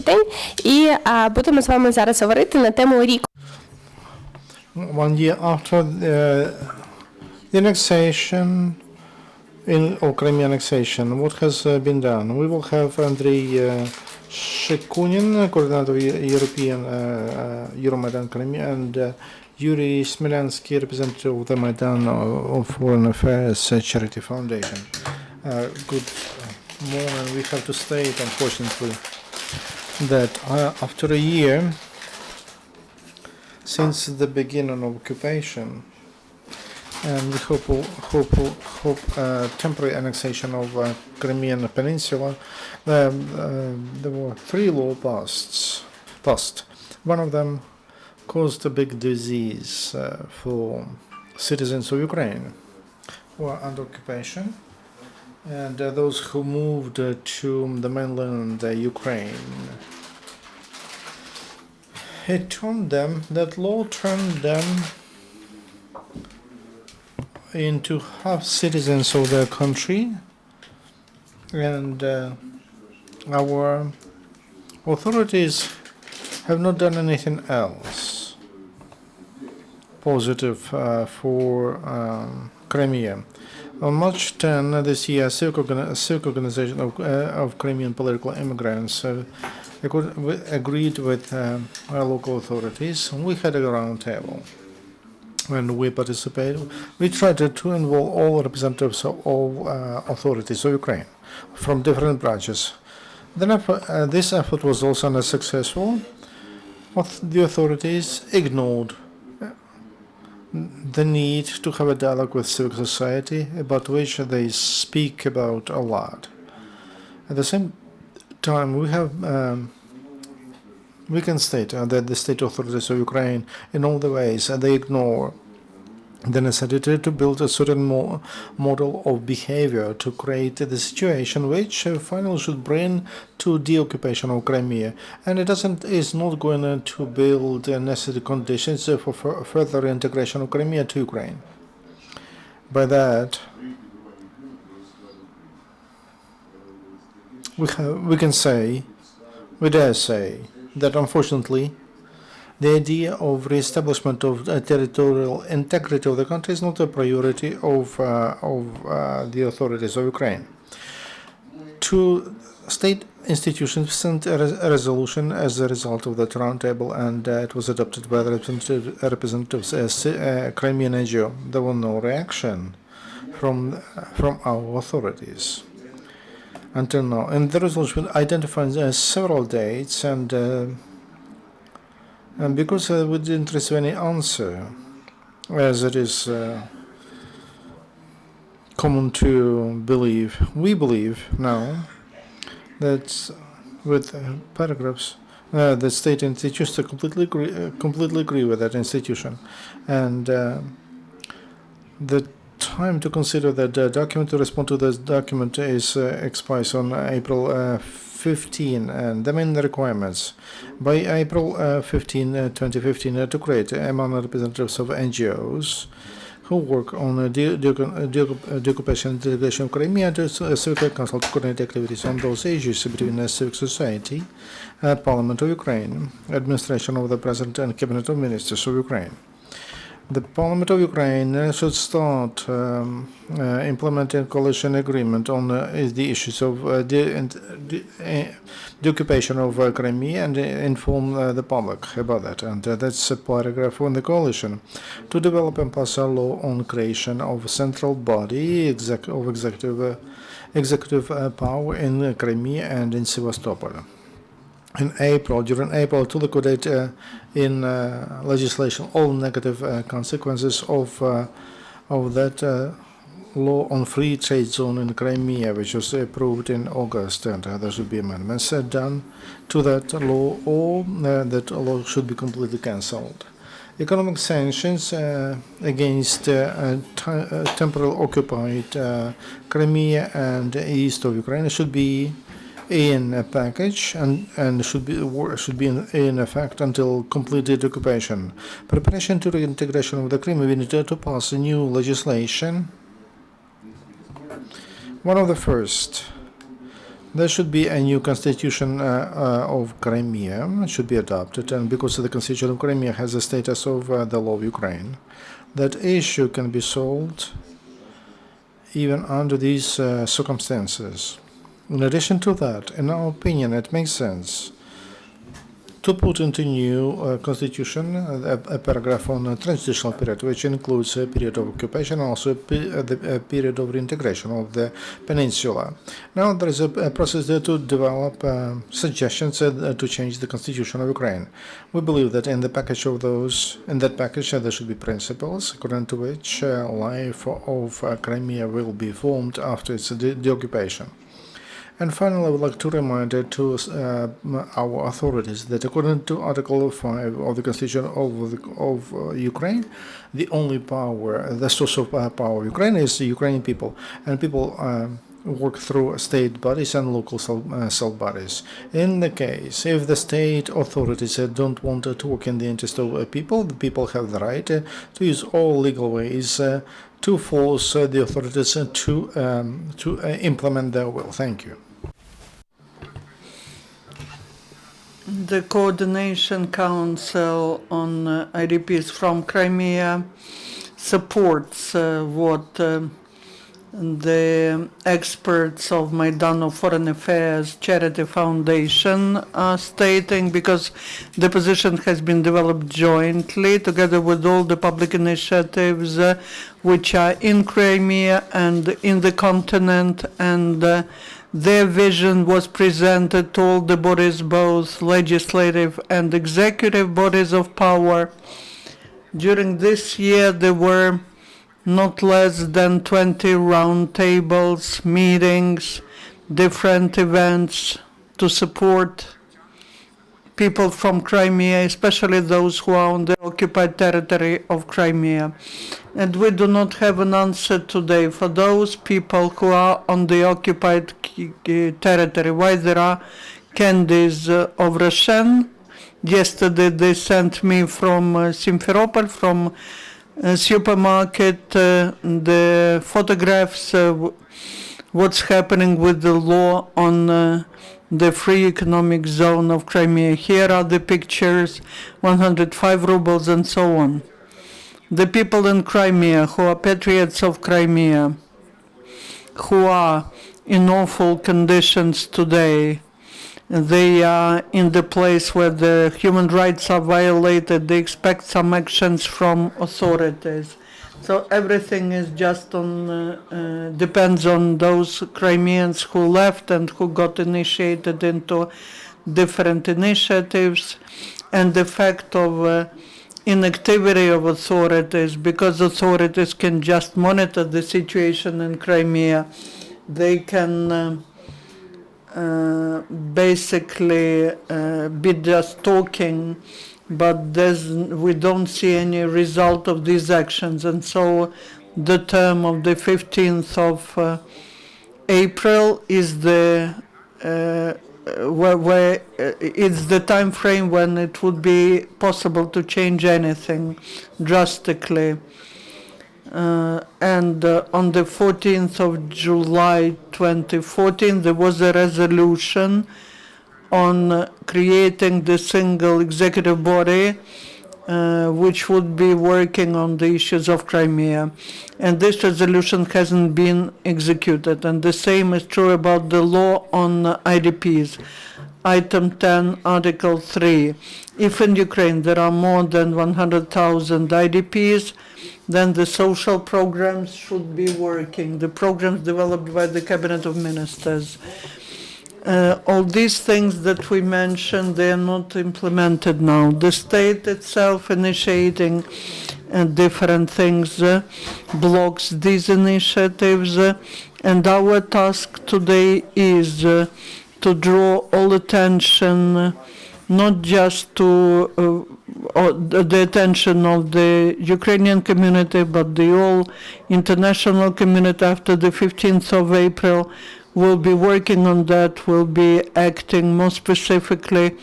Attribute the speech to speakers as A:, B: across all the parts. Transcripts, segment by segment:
A: тиждень, і будемо з вами зараз говорити на тему рік.
B: 1 year after the annexation of Crimea annexation, what has been done? We will have Andriy Shchekun, coordinator of European Euromaidan-Crimea, and Yuriy Smelianskyi, representative of the Maidan of Foreign Affairs Charity Foundation. Good morning. We have to state, unfortunately, that after a year since the beginning of occupation, and we hope temporary annexation of Crimean Peninsula, there were 3 laws passed. One of them caused a big disease for citizens of Ukraine who are under occupation, and those who moved to the mainland Ukraine. That law turned them into half citizens of their country, and our authorities have not done anything else positive for Crimea. On March 10 this year, civic organization of Crimean political immigrants agreed with our local authorities. We had a round table and we participated. We tried to involve all representatives of all authorities of Ukraine from different branches. Then this effort was also unsuccessful. The authorities ignored the need to have a dialogue with civic society, about which they speak about a lot. At the same time, we can state that the state authorities of Ukraine, in all the ways, they ignore the necessity to build a certain model of behavior to create the situation which finally should bring to deoccupation of Crimea, and it is not going to build necessary conditions for further integration of Crimea to Ukraine. By that, we dare say that unfortunately the idea of re-establishment of territorial integrity of the country is not a priority of the authorities of Ukraine. 2 state institutions sent a resolution as a result of that roundtable, and it was adopted by the representatives as Crimean NGO. There was no reaction from our authorities until now. And the resolution identifies several dates, and because we didn't receive any answer, as it is common to believe, we believe now that with paragraphs, the state institutions completely agree with that institution, and the time to consider that document, to respond to this document, is expires on April 15, and the main requirements by April 15, 2015, to create among representatives of NGOs who work on deoccupation and integration of Crimea to Civic Council to coordinate activities on those issues between civic society, Parliament of Ukraine, administration of the President and Cabinet of Ministers of Ukraine. The Parliament of Ukraine should start implementing coalition agreement on the issues of the occupation of Crimea, and inform the public about that. And that's a paragraph on the coalition to develop and pass a law on creation of a central body of executive power in Crimea and in Sevastopol. During April, to liquidate in legislation all negative consequences of that law on free trade zone in Crimea, which was approved in August, and there should be amendments done to that law, or that law should be completely cancelled. Economic sanctions against temporarily occupied Crimea and east of Ukraine should be in a package and should be in effect until completed occupation. Preparation to reintegration of the Crimea, we need to pass a new legislation. One of the first There should be a new constitution of Crimea, should be adopted, and because the constitution of Crimea has the status of the law of Ukraine, that issue can be solved even under these circumstances. In addition to that, in our opinion, it makes sense to put into new constitution a paragraph on a transitional period, which includes a period of occupation and also a period of reintegration of the peninsula. Now there is a process there to develop suggestions to change the constitution of Ukraine. We believe that in the package of those, in that package, there should be principles according to which life of Crimea will be formed after its deoccupation. And finally, I would like to remind to our authorities that according to Article 5 of the Constitution of Ukraine, the only power, the source of power of Ukraine is the Ukrainian people, and people work through state bodies and local self-bodies. In the case, if the state authorities don't want to work in the interest of people, the people have the right to use all legal ways to force the authorities to implement their will. Thank you.
C: The Coordination Council on IDPs from Crimea supports what the experts of Maidan of Foreign Affairs Charity Foundation are stating, because the position has been developed jointly together with all the public initiatives which are in Crimea and in the continent, and their vision was presented to all the bodies, both legislative and executive bodies of power. During this year, there were not less than 20 roundtables, meetings, different events to support people from Crimea, especially those who are on the occupied territory of Crimea. And we do not have an answer today for those people who are on the occupied territory, why there are candies of Russian. Yesterday they sent me from Simferopol, from a supermarket, the photographs, what's happening with the law on the free economic zone of Crimea. Here are the pictures, 105 rubles and so on. The people in Crimea who are patriots of Crimea, who are in awful conditions today, they are in the place where the human rights are violated, they expect some actions from authorities. So everything is just on, depends on those Crimeans who left and who got initiated into different initiatives, and the fact of inactivity of authorities, because authorities can just monitor the situation in Crimea. They can basically be just talking, but we don't see any result of these actions. And so the term of the 15th of April is the where it's the time frame when it would be possible to change anything drastically. And on the 14th of July 2014, there was a resolution on creating the single executive body which would be working on the issues of Crimea. And this resolution hasn't been executed. And the same is true about the law on IDPs. Item 10, Article 3. If in Ukraine there are more than 100,000 IDPs, then the social programs should be working, the programs developed by the Cabinet of Ministers. All these things that we mentioned, they are not implemented now. The state itself initiating different things blocks these initiatives, and our task today is to draw all attention, not just to the attention of the Ukrainian community, but the whole international community. After the 15th of April, we'll be working on that, we'll be acting more specifically,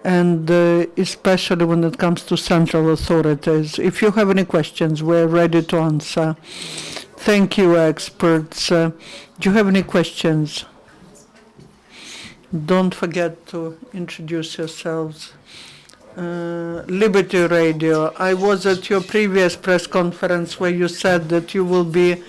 C: and especially when it comes to central authorities. If you have any questions, we're ready to answer. Thank you, experts. Do you have any questions? Don't forget to introduce yourselves. Liberty Radio, I was at your previous press conference where you said that you will be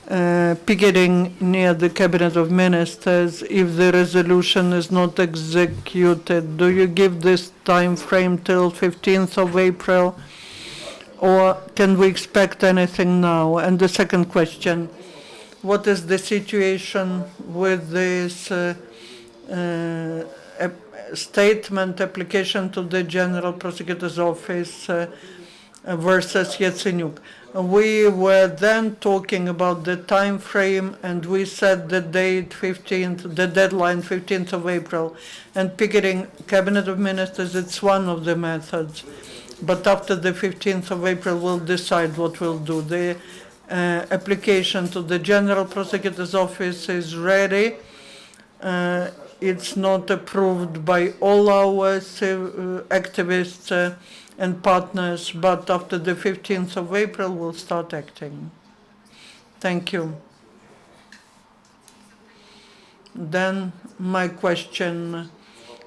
C: picketing near the Cabinet of Ministers if the resolution is not executed. Do you give this time frame till 15th of April, or can we expect anything now? And the second question, what is the situation with this statement application to the General Prosecutor's Office versus Yatsenyuk? We were then talking about the time frame, and we set the date 15th, the deadline 15th of April. And picketing Cabinet of Ministers, it's one of the methods. But after the 15th of April, we'll decide what we'll do. The application to the General Prosecutor's Office is ready. It's not approved by all our activists and partners, but after the 15th of April, we'll start acting. Thank you. Then my question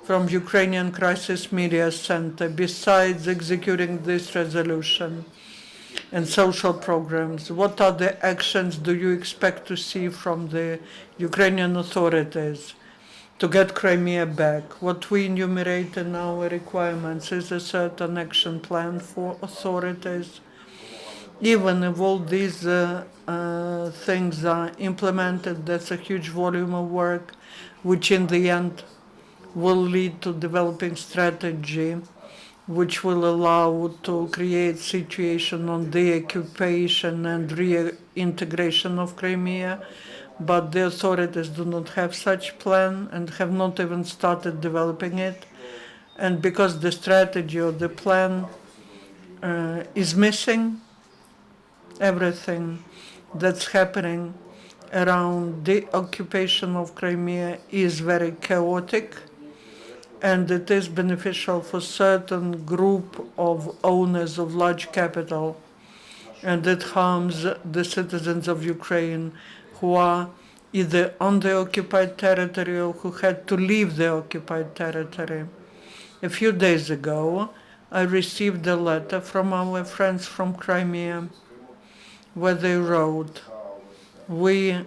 C: from Ukrainian Crisis Media Center, besides executing this resolution and social programs, what other actions do you expect to see from the Ukrainian authorities to get Crimea back? What we enumerate in our requirements is a certain action plan for authorities. Even if all these things are implemented, that's a huge volume of work, which in the end will lead to developing strategy, which will allow to create situation on the occupation and reintegration of Crimea. But the authorities do not have such plan and have not even started developing it. And because the strategy or the plan is missing, everything that's happening around the occupation of Crimea is very chaotic, and it is beneficial for certain group of owners of large capital, and it harms the citizens of Ukraine who are either on the occupied territory or who had to leave the occupied territory. A few days ago, I received a letter from our friends from Crimea where they wrote, we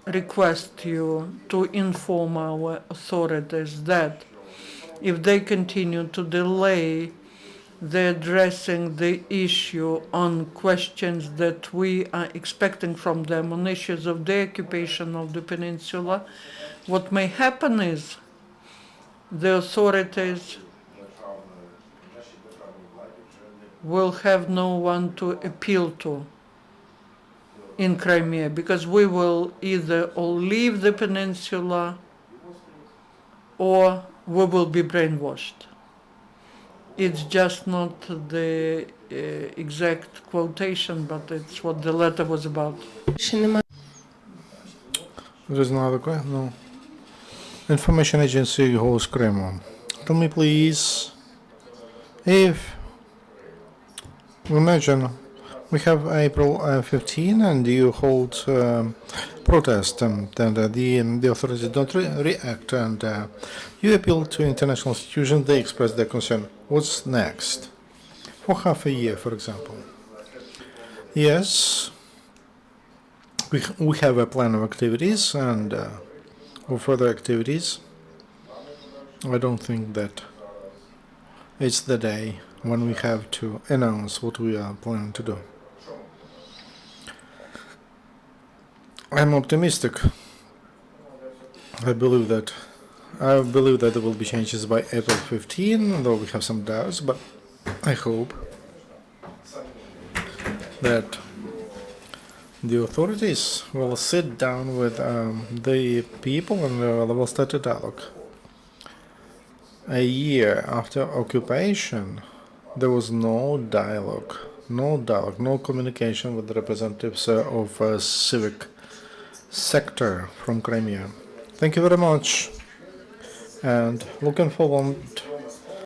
C: request you to inform our authorities that if they continue to delay the addressing the issue on questions that we are expecting from them on issues of the occupation of the peninsula, what may happen is the authorities will have no one to appeal to in Crimea, because we will either all leave the peninsula or we will be brainwashed. It's just not the exact quotation, but it's what the letter was about.
B: There's another question? No. Information agency holds Crimea. Tell me please, if we imagine we have April 15 and you hold protest and the authorities don't react and you appeal to international institutions, they express their concern. What's next? For half a year, for example. Yes, we have a plan of activities and of further activities. I don't think that it's the day when we have to announce what we are planning to do. I'm optimistic. I believe that there will be changes by April 15, though we have some doubts, but I hope that the authorities will sit down with the people and they will start a dialogue. A year after occupation, there was no dialogue, no communication with the representatives of civic sector from Crimea. Thank you very much, and looking forward